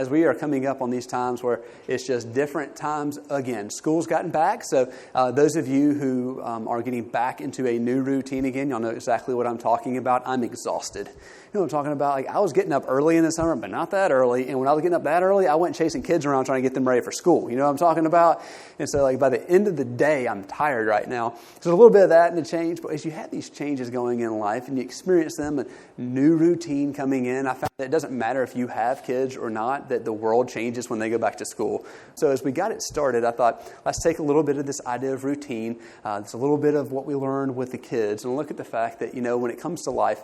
as we are coming up on these times where it's just different times again. School's gotten back, so those of you who are getting back into a new routine again, y'all know exactly what I'm talking about. I'm exhausted. You know what I'm talking about? Like, I was getting up early in the summer, but not that early. And when I was getting up that early, I went chasing kids around trying to get them ready for school. You know what I'm talking about? And so, like, by the end of the day, I'm tired right now. So a little bit of that and a change. But as you have these changes going in life and you experience them, a new routine coming in, I found that it doesn't matter if you have kids or not, that the world changes when they go back to school. So as we got it started, I thought, let's take a little bit of this idea of routine. It's a little bit of what we learned with the kids and look at the fact that, you know, when it comes to life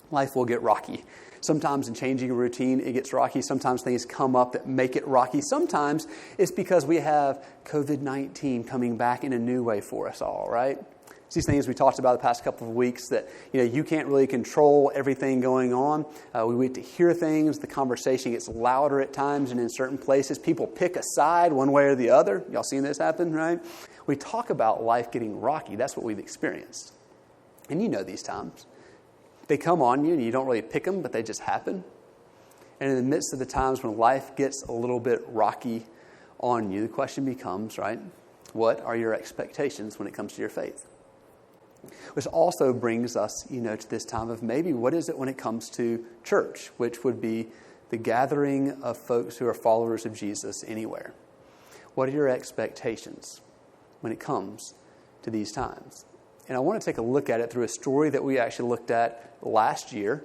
will get rocky. Sometimes in changing a routine, it gets rocky. Sometimes things come up that make it rocky. Sometimes it's because we have COVID-19 coming back in a new way for us all, right? It's these things we talked about the past couple of weeks that, you know, you can't really control everything going on. We wait to hear things. The conversation gets louder at times, and in certain places, people pick a side one way or the other. Y'all seen this happen, right? We talk about life getting rocky. That's what we've experienced. And you know these times. They come on you and you don't really pick them, but they just happen. And in the midst of the times when life gets a little bit rocky on you, the question becomes, right, what are your expectations when it comes to your faith? Which also brings us, you know, to this time of maybe what is it when it comes to church, which would be the gathering of folks who are followers of Jesus anywhere. What are your expectations when it comes to these times? And I want to take a look at it through a story that we actually looked at last year.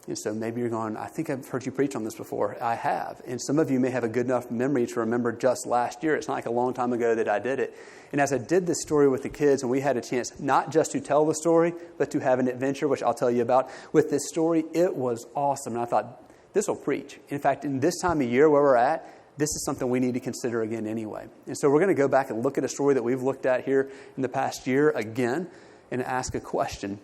And so maybe you're going, I think I've heard you preach on this before. I have. And some of you may have a good enough memory to remember just last year. It's not like a long time ago that I did it. And as I did this story with the kids, and we had a chance not just to tell the story, but to have an adventure, which I'll tell you about, with this story, it was awesome. And I thought, this will preach. In fact, in this time of year where we're at, this is something we need to consider again anyway. And so we're going to go back and look at a story that we've looked at here in the past year again and ask a question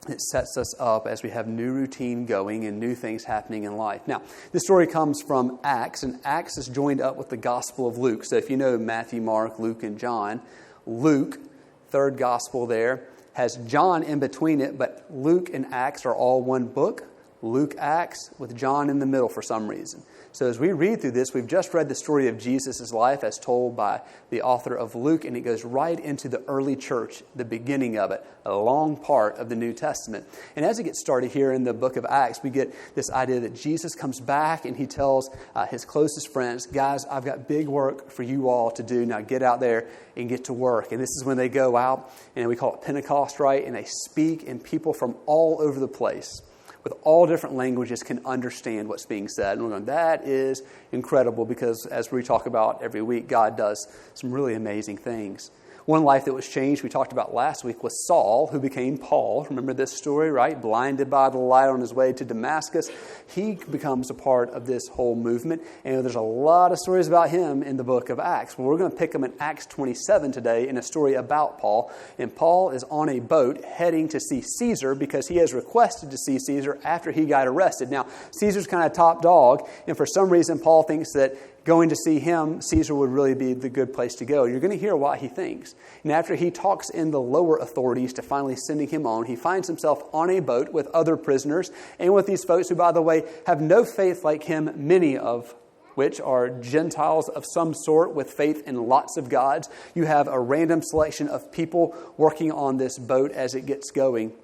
that sets us up as we have new routine going and new things happening in life. Now, this story comes from Acts, and Acts is joined up with the Gospel of Luke. So if you know Matthew, Mark, Luke, and John, Luke, third Gospel there, has John in between it, but Luke and Acts are all one book. Luke, Acts, with John in the middle for some reason. So as we read through this, we've just read the story of Jesus' life as told by the author of Luke, and it goes right into the early church, the beginning of it, a long part of the New Testament. And as it gets started here in the book of Acts, we get this idea that Jesus comes back and he tells his closest friends, guys, I've got big work for you all to do. Now get out there and get to work. And this is when they go out, and we call it Pentecost, right? And they speak, and people from all over the place with all different languages can understand what's being said. And we're going, that is incredible, because as we talk about every week, God does some really amazing things. One life that was changed, we talked about last week, was Saul, who became Paul. Remember this story, right? Blinded by the light on his way to Damascus. He becomes a part of this whole movement. And there's a lot of stories about him in the book of Acts. Well, we're going to pick them in Acts 27 today in a story about Paul. And Paul is on a boat heading to see Caesar because he has requested to see Caesar after he got arrested. Now, Caesar's kind of top dog. And for some reason, Paul thinks that going to see him, Caesar would really be the good place to go. You're going to hear what he thinks. And after he talks in the lower authorities to finally sending him on, he finds himself on a boat with other prisoners and with these folks who, by the way, have no faith like him, many of which are Gentiles of some sort with faith in lots of gods. You have a random selection of people working on this boat as it gets going.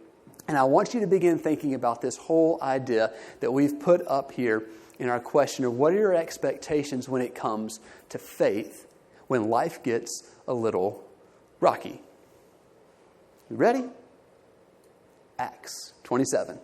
And I want you to begin thinking about this whole idea that we've put up here in our question of what are your expectations when it comes to faith when life gets a little rocky. You ready? Acts 27,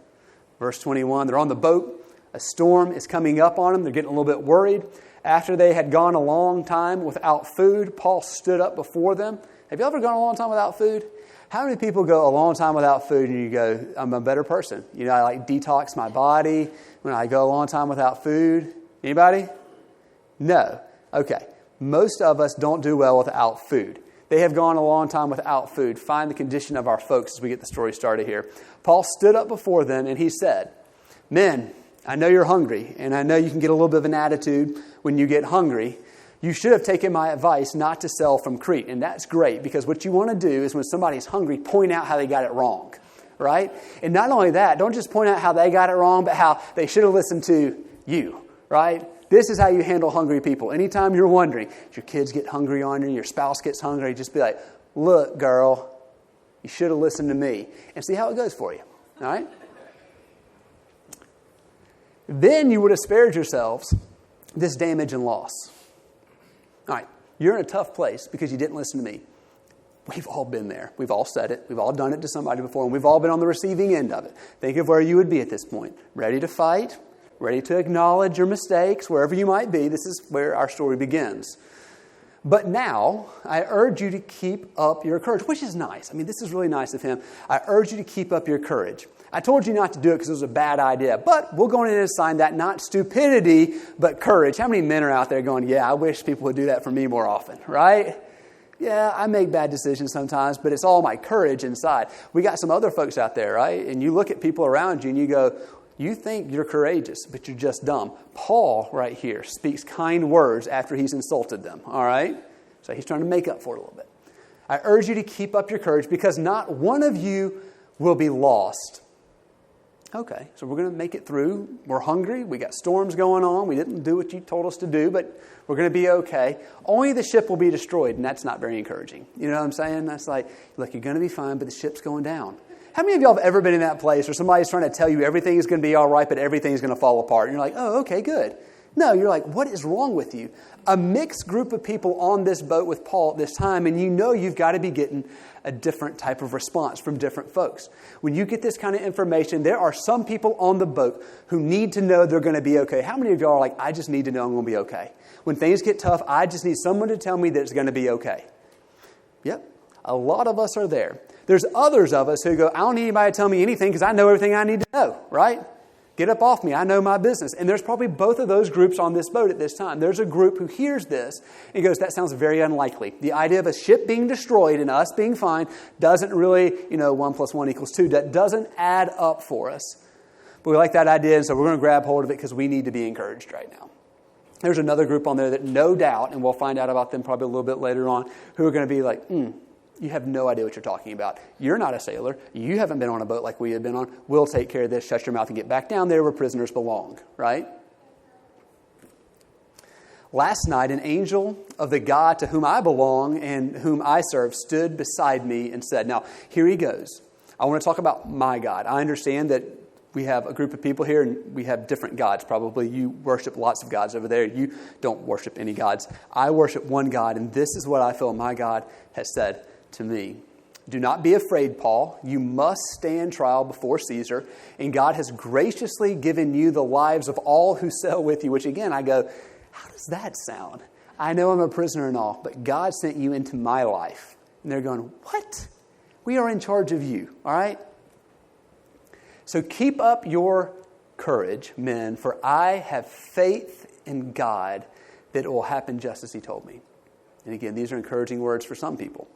verse 21. They're on the boat. A storm is coming up on them. They're getting a little bit worried. After they had gone a long time without food, Paul stood up before them. Have you ever gone a long time without food? How many people go a long time without food and you go, I'm a better person? You know, I like detox my body when I go a long time without food. Anybody? No. Okay. Most of us don't do well without food. They have gone a long time without food. Find the condition of our folks as we get the story started here. Paul stood up before them and he said, men, I know you're hungry, and I know you can get a little bit of an attitude when you get hungry. You should have taken my advice not to sell from Crete. And that's great, because what you want to do is when somebody's hungry, point out how they got it wrong, right? And not only that, don't just point out how they got it wrong, but how they should have listened to you, right? This is how you handle hungry people. Anytime you're wondering, if your kids get hungry on you, your spouse gets hungry, just be like, look, girl, you should have listened to me. And see how it goes for you. All right? Then you would have spared yourselves this damage and loss. All right, you're in a tough place because you didn't listen to me. We've all been there. We've all said it. We've all done it to somebody before, and we've all been on the receiving end of it. Think of where you would be at this point. Ready to fight, ready to acknowledge your mistakes, wherever you might be. This is where our story begins. But now, I urge you to keep up your courage, which is nice. I mean, this is really nice of him. I urge you to keep up your courage. I told you not to do it because it was a bad idea, but we'll go in and assign that not stupidity, but courage. How many men are out there going, yeah, I wish people would do that for me more often, right? Yeah, I make bad decisions sometimes, but it's all my courage inside. We got some other folks out there, right? And you look at people around you and you go, you think you're courageous, but you're just dumb. Paul, right here, speaks kind words after he's insulted them, all right? So he's trying to make up for it a little bit. I urge you to keep up your courage because not one of you will be lost. Okay, so we're going to make it through. We're hungry. We got storms going on. We didn't do what you told us to do, but we're going to be okay. Only the ship will be destroyed, and that's not very encouraging. You know what I'm saying? That's like, look, you're going to be fine, but the ship's going down. How many of y'all have ever been in that place where somebody's trying to tell you everything is going to be all right, but everything's going to fall apart? And you're like, oh, okay, good. No, you're like, what is wrong with you? A mixed group of people on this boat with Paul at this time, and you know you've got to be getting a different type of response from different folks. When you get this kind of information, there are some people on the boat who need to know they're going to be okay. How many of y'all are like, I just need to know I'm going to be okay? When things get tough, I just need someone to tell me that it's going to be okay. Yep, a lot of us are there. There's others of us who go, I don't need anybody to tell me anything because I know everything I need to know, right? Get up off me. I know my business. And there's probably both of those groups on this boat at this time. There's a group who hears this and goes, that sounds very unlikely. The idea of a ship being destroyed and us being fine doesn't really, 1 + 1 = 2. That doesn't add up for us. But we like that idea, and so we're going to grab hold of it because we need to be encouraged right now. There's another group on there that no doubt, and we'll find out about them probably a little bit later on, who are going to be like, you have no idea what you're talking about. You're not a sailor. You haven't been on a boat like we have been on. We'll take care of this. Shut your mouth and get back down there where prisoners belong, right? Last night, an angel of the God to whom I belong and whom I serve stood beside me and said, now, here he goes. I want to talk about my God. I understand that we have a group of people here and we have different gods. Probably you worship lots of gods over there. You don't worship any gods. I worship one God, and this is what I feel my God has said to me. Do not be afraid, Paul. You must stand trial before Caesar, and God has graciously given you the lives of all who sail with you, which again, I go, how does that sound? I know I'm a prisoner and all, but God sent you into my life. And they're going, what? We are in charge of you, all right? So keep up your courage, men, for I have faith in God that it will happen just as he told me. And again, these are encouraging words for some people.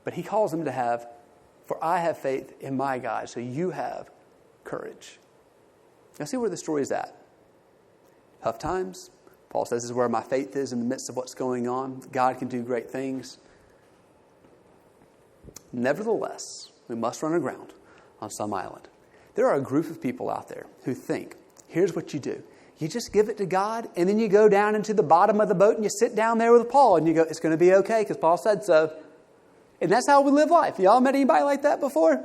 But he calls them to have, for I have faith in my God, so you have courage. Now see where the story is at. Tough times. Paul says this is where my faith is in the midst of what's going on. God can do great things. Nevertheless, we must run aground on some island. There are a group of people out there who think, here's what you do. You just give it to God, and then you go down into the bottom of the boat and you sit down there with Paul, and you go, it's going to be okay because Paul said so. And that's how we live life. Y'all met anybody like that before?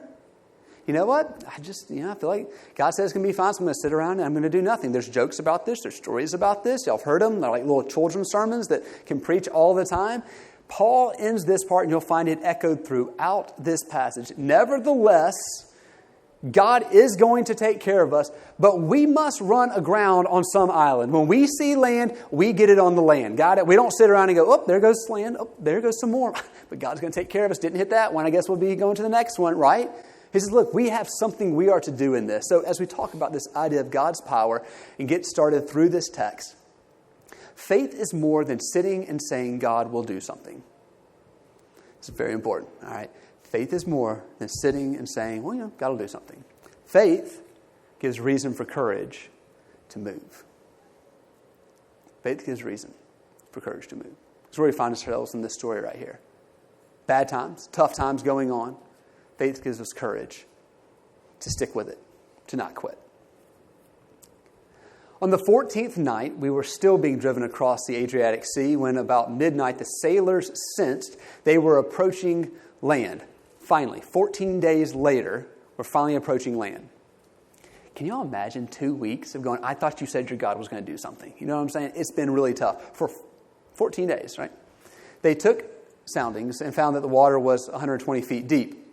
You know what? I feel like God says it's going to be fine, so I'm going to sit around and I'm going to do nothing. There's jokes about this. There's stories about this. Y'all have heard them. They're like little children's sermons that can preach all the time. Paul ends this part, and you'll find it echoed throughout this passage. Nevertheless, God is going to take care of us, but we must run aground on some island. When we see land, we get it on the land. Got it? We don't sit around and go, oh, there goes land. Oh, there goes some more. But God's going to take care of us. Didn't hit that one. I guess we'll be going to the next one, right? He says, look, we have something we are to do in this. So as we talk about this idea of God's power and get started through this text, faith is more than sitting and saying God will do something. It's very important, all right? Faith is more than sitting and saying, well, God will do something. Faith gives reason for courage to move. Faith gives reason for courage to move. That's where we find ourselves in this story right here. Bad times, tough times going on. Faith gives us courage to stick with it, to not quit. On the 14th night, we were still being driven across the Adriatic Sea when about midnight the sailors sensed they were approaching land. Finally, 14 days later, we're finally approaching land. Can you all imagine 2 weeks of going, I thought you said your God was going to do something. You know what I'm saying? It's been really tough for 14 days, right? They took soundings and found that the water was 120 feet deep.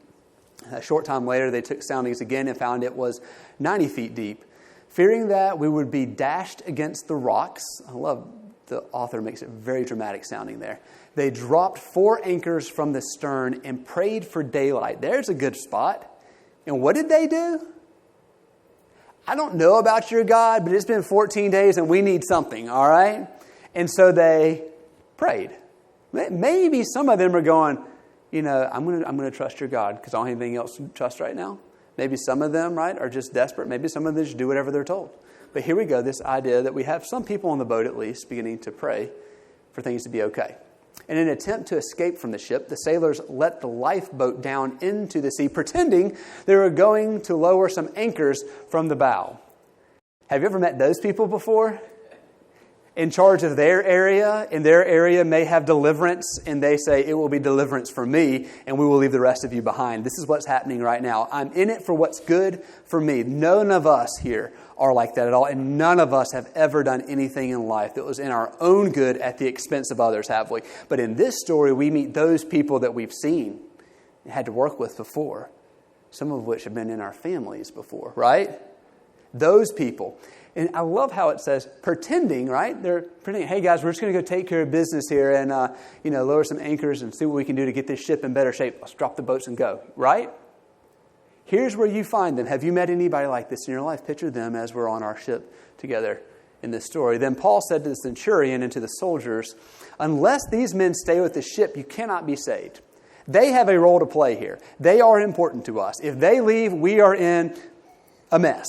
A short time later, they took soundings again and found it was 90 feet deep. Fearing that we would be dashed against the rocks, I love the author makes it very dramatic sounding there. They dropped 4 anchors from the stern and prayed for daylight. There's a good spot. And what did they do? I don't know about your God, but it's been 14 days and we need something, all right? And so they prayed. Maybe some of them are going, I'm going to trust your God because I don't have anything else to trust right now. Maybe some of them, right, are just desperate. Maybe some of them just do whatever they're told. But here we go, this idea that we have some people on the boat at least beginning to pray for things to be okay. In an attempt to escape from the ship, the sailors let the lifeboat down into the sea, pretending they were going to lower some anchors from the bow. Have you ever met those people before? In charge of their area, and their area may have deliverance, and they say, it will be deliverance for me, and we will leave the rest of you behind. This is what's happening right now. I'm in it for what's good for me. None of us here are like that at all, and none of us have ever done anything in life that was in our own good at the expense of others, have we? But in this story, we meet those people that we've seen and had to work with before, some of which have been in our families before, right? Those people. And I love how it says pretending, right? They're pretending, hey guys, we're just going to go take care of business here and, lower some anchors and see what we can do to get this ship in better shape. Let's drop the boats and go, right? Here's where you find them. Have you met anybody like this in your life? Picture them as we're on our ship together in this story. Then Paul said to the centurion and to the soldiers, unless these men stay with the ship, you cannot be saved. They have a role to play here. They are important to us. If they leave, we are in a mess.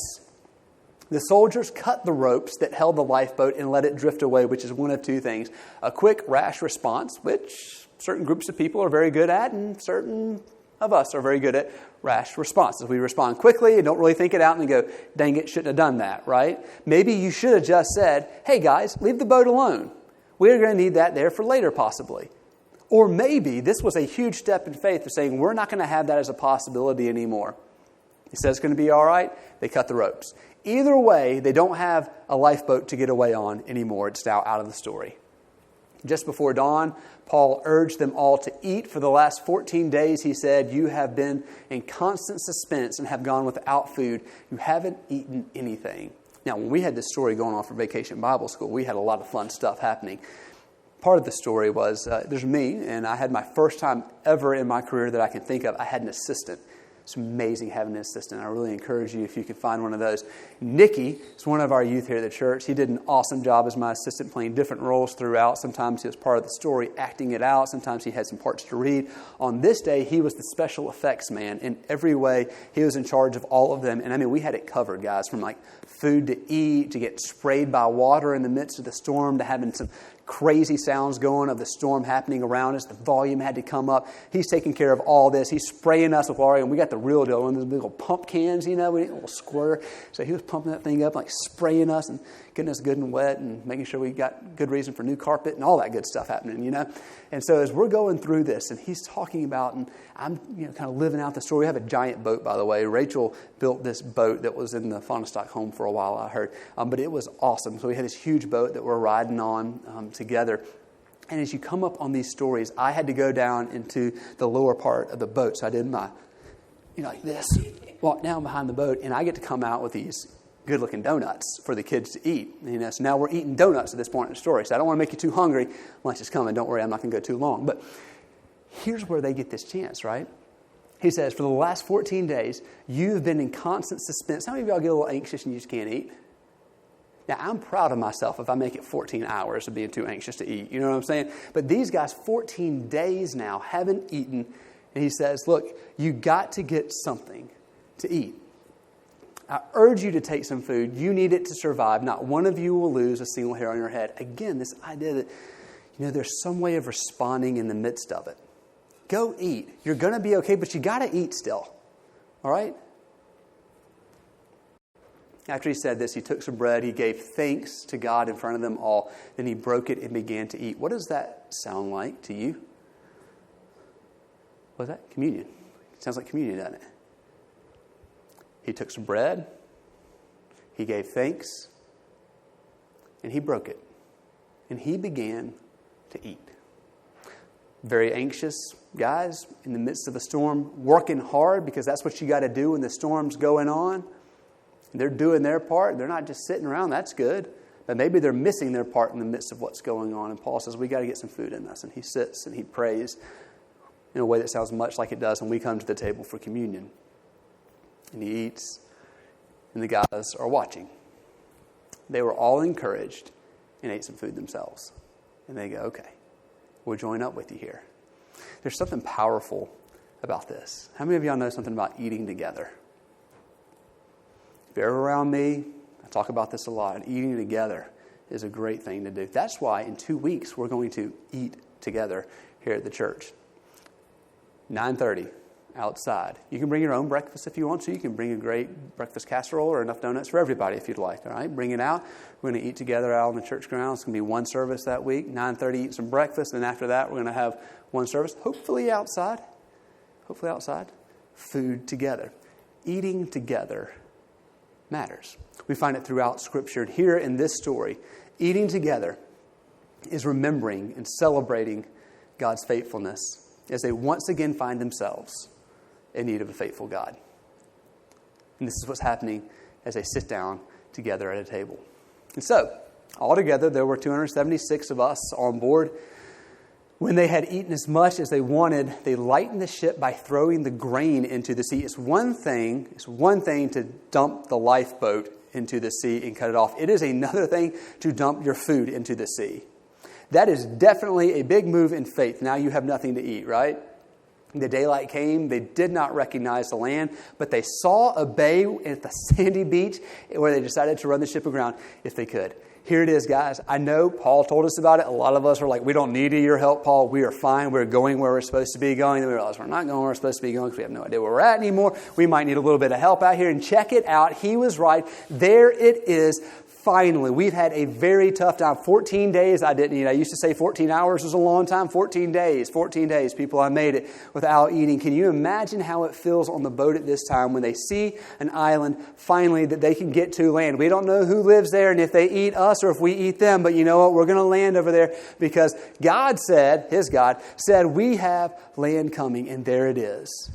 The soldiers cut the ropes that held the lifeboat and let it drift away, which is one of two things. A quick, rash response, which certain groups of people are very good at, and certain of us are very good at rash responses. We respond quickly and don't really think it out and go, dang it, shouldn't have done that, right? Maybe you should have just said, hey guys, leave the boat alone. We're going to need that there for later possibly. Or maybe this was a huge step in faith of saying, we're not going to have that as a possibility anymore. He says it's going to be all right. They cut the ropes. Either way, they don't have a lifeboat to get away on anymore. It's now out of the story. Just before dawn, Paul urged them all to eat. For the last 14 days, he said, you have been in constant suspense and have gone without food. You haven't eaten anything. Now, when we had this story going on for Vacation Bible School, we had a lot of fun stuff happening. Part of the story was, there's me, and I had my first time ever in my career that I can think of, I had an assistant. It's amazing having an assistant. I really encourage you if you can find one of those. Nicky is one of our youth here at the church. He did an awesome job as my assistant, playing different roles throughout. Sometimes he was part of the story, acting it out. Sometimes he had some parts to read. On this day, he was the special effects man. In every way, he was in charge of all of them. And we had it covered, guys, from like food to eat, to get sprayed by water in the midst of the storm, to having some crazy sounds going of the storm happening around us. The volume had to come up. He's taking care of all this. He's spraying us with water, and we got the real deal. One of those big old pump cans, we need a little squirt. So he was pumping that thing up, like spraying us and getting us good and wet and making sure we got good reason for new carpet and all that good stuff happening, And so as we're going through this, and he's talking about, and I'm kind of living out the story. We have a giant boat, by the way. Rachel built this boat that was in the Fonistock home for a while, I heard. But it was awesome. So we had this huge boat that we're riding on together. And as you come up on these stories, I had to go down into the lower part of the boat. So I did my, like this, walk down behind the boat, and I get to come out with these good-looking donuts for the kids to eat. So now we're eating donuts at this point in the story. So I don't want to make you too hungry. Lunch is coming. Don't worry, I'm not going to go too long. But here's where they get this chance, right? He says, for the last 14 days, you've been in constant suspense. How many of y'all get a little anxious and you just can't eat? Now, I'm proud of myself if I make it 14 hours of being too anxious to eat. You know what I'm saying? But these guys, 14 days now, haven't eaten. And he says, look, you got to get something to eat. I urge you to take some food. You need it to survive. Not one of you will lose a single hair on your head. Again, this idea that, there's some way of responding in the midst of it. Go eat. You're going to be okay, but you got to eat still. All right? After he said this, he took some bread. He gave thanks to God in front of them all. Then he broke it and began to eat. What does that sound like to you? What's that? Communion. It sounds like communion, doesn't it? He took some bread. He gave thanks. And he broke it. And he began to eat. Very anxious guys in the midst of a storm, working hard because that's what you got to do when the storm's going on. They're doing their part. They're not just sitting around. That's good. But maybe they're missing their part in the midst of what's going on. And Paul says, we got to get some food in us. And he sits and he prays in a way that sounds much like it does when we come to the table for communion. And he eats, and the guys are watching. They were all encouraged and ate some food themselves. And they go, okay, we'll join up with you here. There's something powerful about this. How many of y'all know something about eating together? If you're ever around me, I talk about this a lot. And eating together is a great thing to do. That's why in 2 weeks we're going to eat together here at the church. 9:30 outside. You can bring your own breakfast if you want to. You can bring a great breakfast casserole or enough donuts for everybody if you'd like. All right, bring it out. We're going to eat together out on the church grounds. It's going to be one service that week. 9:30, eat some breakfast. And after that, we're going to have one service, hopefully outside. Hopefully outside. Food together. Eating together matters. We find it throughout Scripture. And here in this story, eating together is remembering and celebrating God's faithfulness as they once again find themselves in need of a faithful God. And this is what's happening as they sit down together at a table. And so, altogether, there were 276 of us on board. When they had eaten as much as they wanted, they lightened the ship by throwing the grain into the sea. It's one thing to dump the lifeboat into the sea and cut it off. It is another thing to dump your food into the sea. That is definitely a big move in faith. Now you have nothing to eat, right? The daylight came. They did not recognize the land, but they saw a bay at the sandy beach where they decided to run the ship aground if they could. Here it is, guys. I know Paul told us about it. A lot of us are like, we don't need your help, Paul. We are fine. We're going where we're supposed to be going. Then we realize we're not going where we're supposed to be going because we have no idea where we're at anymore. We might need a little bit of help out here. And check it out. He was right. There it is. Finally, we've had a very tough time. 14 days I didn't eat. I used to say 14 hours was a long time. 14 days. 14 days, people, I made it without eating. Can you imagine how it feels on the boat at this time when they see an island finally that they can get to land? We don't know who lives there and if they eat us or if we eat them. But you know what? We're going to land over there because God said, his God, said we have land coming, and there it is.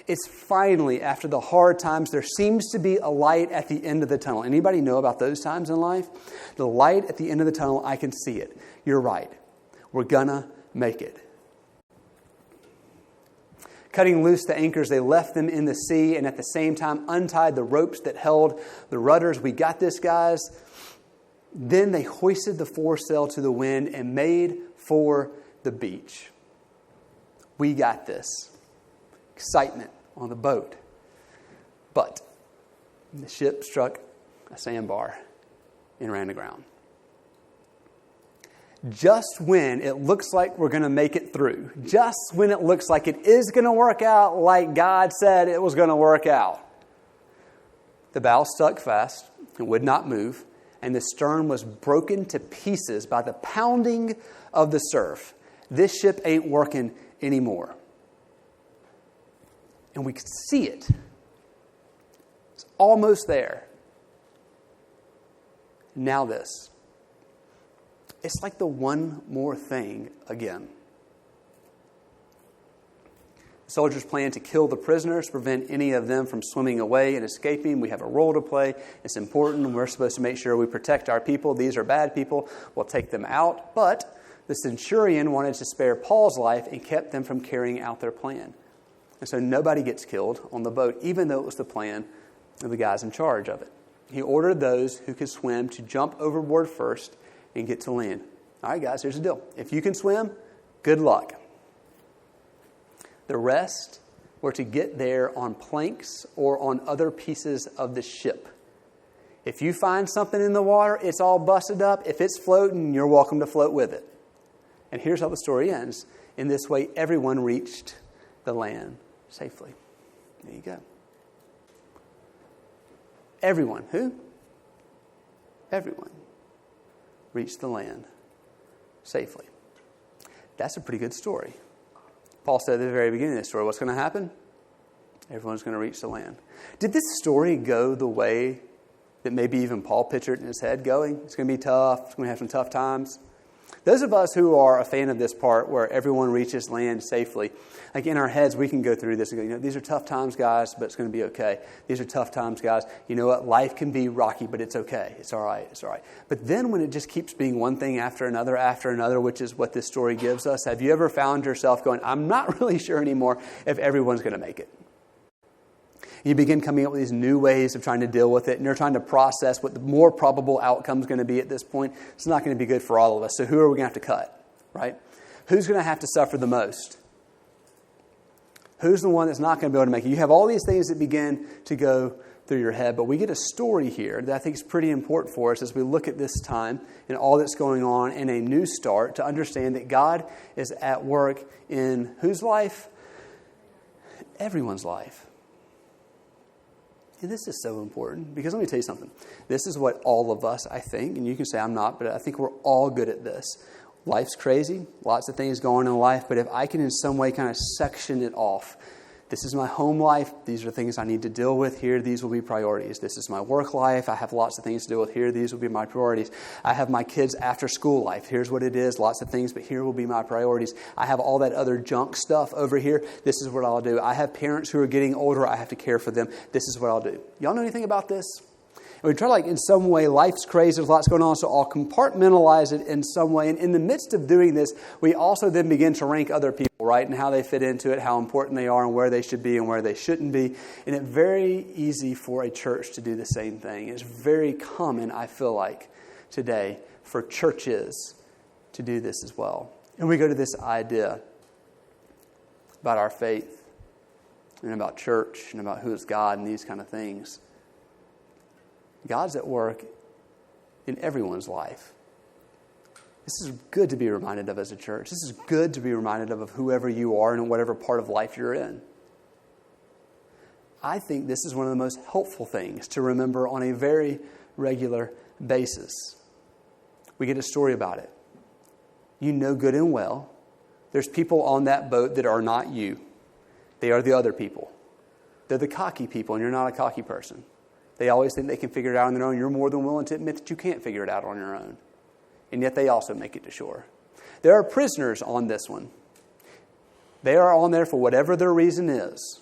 It's finally, after the hard times, there seems to be a light at the end of the tunnel. Anybody know about those times in life? The light at the end of the tunnel, I can see it. You're right. We're gonna make it. Cutting loose the anchors, they left them in the sea and at the same time untied the ropes that held the rudders. We got this, guys. Then they hoisted the foresail to the wind and made for the beach. We got this. Excitement on the boat. But the ship struck a sandbar and ran aground. Just when it looks like we're going to make it through, just when it looks like it is going to work out like God said it was going to work out, the bow stuck fast and would not move, and the stern was broken to pieces by the pounding of the surf. This ship ain't working anymore. And we could see it. It's almost there. Now this. It's like the one more thing again. The soldiers plan to kill the prisoners, to prevent any of them from swimming away and escaping. We have a role to play. It's important. We're supposed to make sure we protect our people. These are bad people. We'll take them out. But the centurion wanted to spare Paul's life and kept them from carrying out their plan. And so nobody gets killed on the boat, even though it was the plan of the guys in charge of it. He ordered those who could swim to jump overboard first and get to land. All right, guys, here's the deal. If you can swim, good luck. The rest were to get there on planks or on other pieces of the ship. If you find something in the water, it's all busted up. If it's floating, you're welcome to float with it. And here's how the story ends. In this way, everyone reached the land safely. There you go. Everyone. Who? everyone reach the land safely. That's a pretty good story. Paul said at the very beginning of this story, what's going to happen? Everyone's going to reach the land. Did this story go the way that maybe even Paul pictured in his head going? It's going to be tough. It's going to have some tough times. Those of us who are a fan of this part where everyone reaches land safely, like in our heads, we can go through this and go, these are tough times, guys, but it's going to be okay. These are tough times, guys. You know what? Life can be rocky, but it's okay. It's all right. It's all right. But then when it just keeps being one thing after another, which is what this story gives us, have you ever found yourself going, I'm not really sure anymore if everyone's going to make it? You begin coming up with these new ways of trying to deal with it, and you're trying to process what the more probable outcome is going to be at this point. It's not going to be good for all of us. So who are we going to have to cut, right? Who's going to have to suffer the most? Who's the one that's not going to be able to make it? You have all these things that begin to go through your head, but we get a story here that I think is pretty important for us as we look at this time and all that's going on in a new start to understand that God is at work in whose life? Everyone's life. And this is so important because let me tell you something. This is what all of us, I think, and you can say I'm not, but I think we're all good at this. Life's crazy, lots of things going on in life, but if I can in some way kind of section it off, this is my home life, these are things I need to deal with here, these will be priorities. This is my work life, I have lots of things to deal with here, these will be my priorities. I have my kids' after school life, here's what it is, lots of things, but here will be my priorities. I have all that other junk stuff over here, this is what I'll do. I have parents who are getting older, I have to care for them, this is what I'll do. Y'all know anything about this? And we try in some way, life's crazy, there's lots going on, so I'll compartmentalize it in some way. And in the midst of doing this, we also then begin to rank other people, right? And how they fit into it, how important they are, and where they should be and where they shouldn't be. And it's very easy for a church to do the same thing. It's very common, I feel like, today for churches to do this as well. And we go to this idea about our faith and about church and about who is God and these kind of things. God's at work in everyone's life. This is good to be reminded of as a church. This is good to be reminded of whoever you are and whatever part of life you're in. I think this is one of the most helpful things to remember on a very regular basis. We get a story about it. You know good and well, there's people on that boat that are not you. They are the other people. They're the cocky people, and you're not a cocky person. They always think they can figure it out on their own. You're more than willing to admit that you can't figure it out on your own. And yet they also make it to shore. There are prisoners on this one. They are on there for whatever their reason is.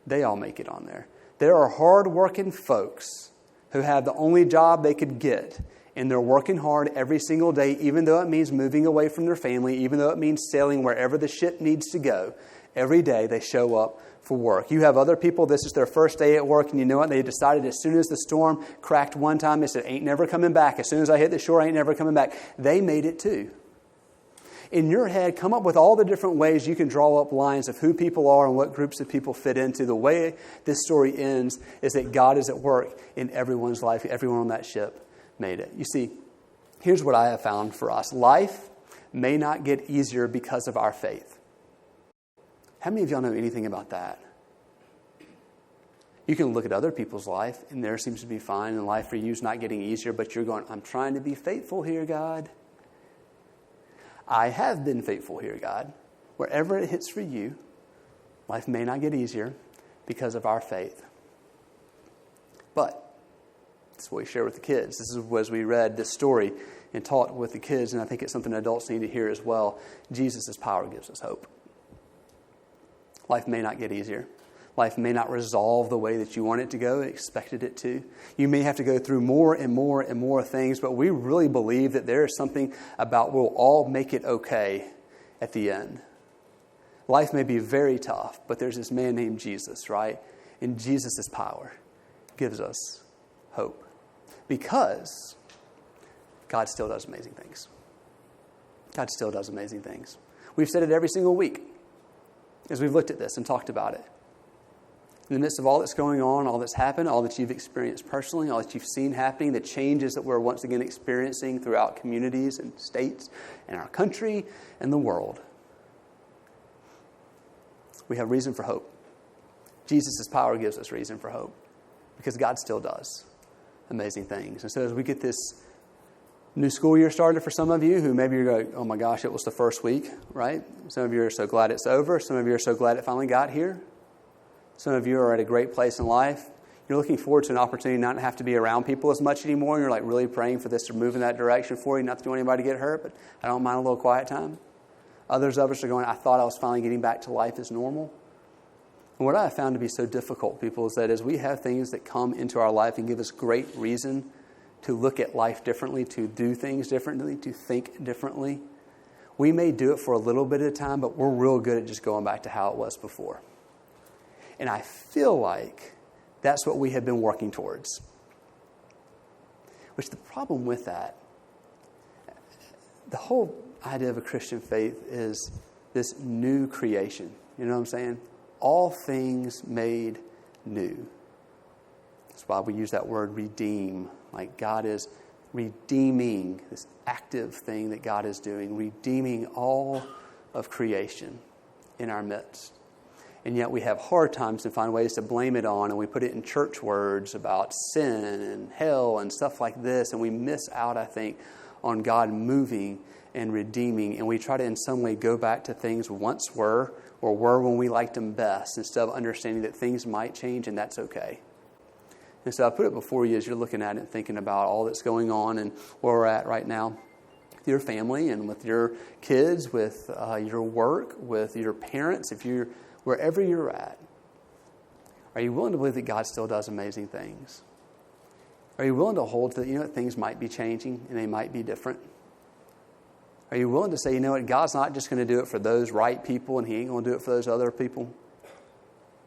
They all make it on there. There are hard-working folks who have the only job they could get, and they're working hard every single day, even though it means moving away from their family, even though it means sailing wherever the ship needs to go. Every day they show up for work. You have other people, this is their first day at work, and you know what? They decided as soon as the storm cracked one time, they said, ain't never coming back. As soon as I hit the shore, ain't never coming back. They made it too. In your head, come up with all the different ways you can draw up lines of who people are and what groups of people fit into. The way this story ends is that God is at work in everyone's life. Everyone on that ship made it. You see, here's what I have found for us. Life may not get easier because of our faith. How many of y'all know anything about that? You can look at other people's life, and theirs seems to be fine, and life for you is not getting easier, but you're going, I'm trying to be faithful here, God. I have been faithful here, God. Wherever it hits for you, life may not get easier because of our faith. But this is what we share with the kids. This is as we read this story and taught with the kids, and I think it's something adults need to hear as well. Jesus' power gives us hope. Life may not get easier. Life may not resolve the way that you want it to go and expected it to. You may have to go through more and more and more things, but we really believe that there is something about we'll all make it okay at the end. Life may be very tough, but there's this man named Jesus, right? And Jesus' power gives us hope because God still does amazing things. God still does amazing things. We've said it every single week as we've looked at this and talked about it. In the midst of all that's going on, all that's happened, all that you've experienced personally, all that you've seen happening, the changes that we're once again experiencing throughout communities and states and our country and the world, we have reason for hope. Jesus' power gives us reason for hope because God still does amazing things. And so as we get this new school year started for some of you who maybe you're going, oh my gosh, it was the first week, right? Some of you are so glad it's over. Some of you are so glad it finally got here. Some of you are at a great place in life. You're looking forward to an opportunity not to have to be around people as much anymore. You're like really praying for this to move in that direction for you, not that you want anybody to get hurt, but I don't mind a little quiet time. Others of us are going, I thought I was finally getting back to life as normal. And what I have found to be so difficult, people, is that as we have things that come into our life and give us great reason to look at life differently, to do things differently, to think differently, we may do it for a little bit at a time, but we're real good at just going back to how it was before. And I feel like that's what we have been working towards. Which the problem with that, the whole idea of a Christian faith is this new creation. You know what I'm saying? All things made new. That's why we use that word redeem. Like God is redeeming, this active thing that God is doing, redeeming all of creation in our midst. And yet we have hard times to find ways to blame it on, and we put it in church words about sin and hell and stuff like this, and we miss out, I think, on God moving and redeeming, and we try to in some way go back to things once were or were when we liked them best, instead of understanding that things might change and that's okay. And so I put it before you as you're looking at it, thinking about all that's going on and where we're at right now with your family and with your kids, with your work, with your parents, if you're wherever you're at. Are you willing to believe that God still does amazing things? Are you willing to hold to that, that things might be changing and they might be different? Are you willing to say, what, God's not just going to do it for those right people and He ain't going to do it for those other people?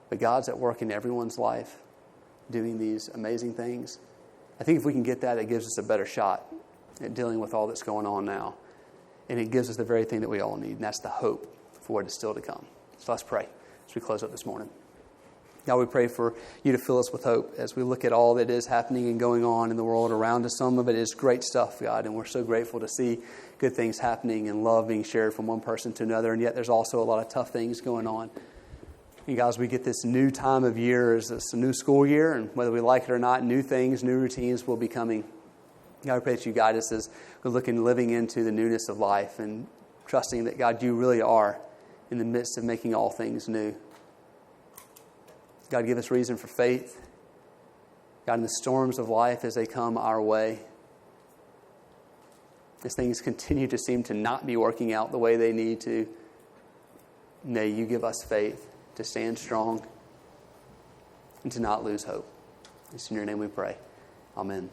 But God's at work in everyone's life doing these amazing things. I think if we can get that, it gives us a better shot at dealing with all that's going on now. And it gives us the very thing that we all need, and that's the hope for what is still to come. So let's pray as we close up this morning. God, we pray for you to fill us with hope as we look at all that is happening and going on in the world around us. Some of it is great stuff, God, and we're so grateful to see good things happening and love being shared from one person to another. And yet there's also a lot of tough things going on. And guys, we get this new time of year, as this new school year, and whether we like it or not, new things, new routines will be coming. God, we pray that you guide us as we're living into the newness of life and trusting that, God, you really are in the midst of making all things new. God, give us reason for faith. God, in the storms of life as they come our way, as things continue to seem to not be working out the way they need to, may you give us faith to stand strong and to not lose hope. It's in your name we pray. Amen.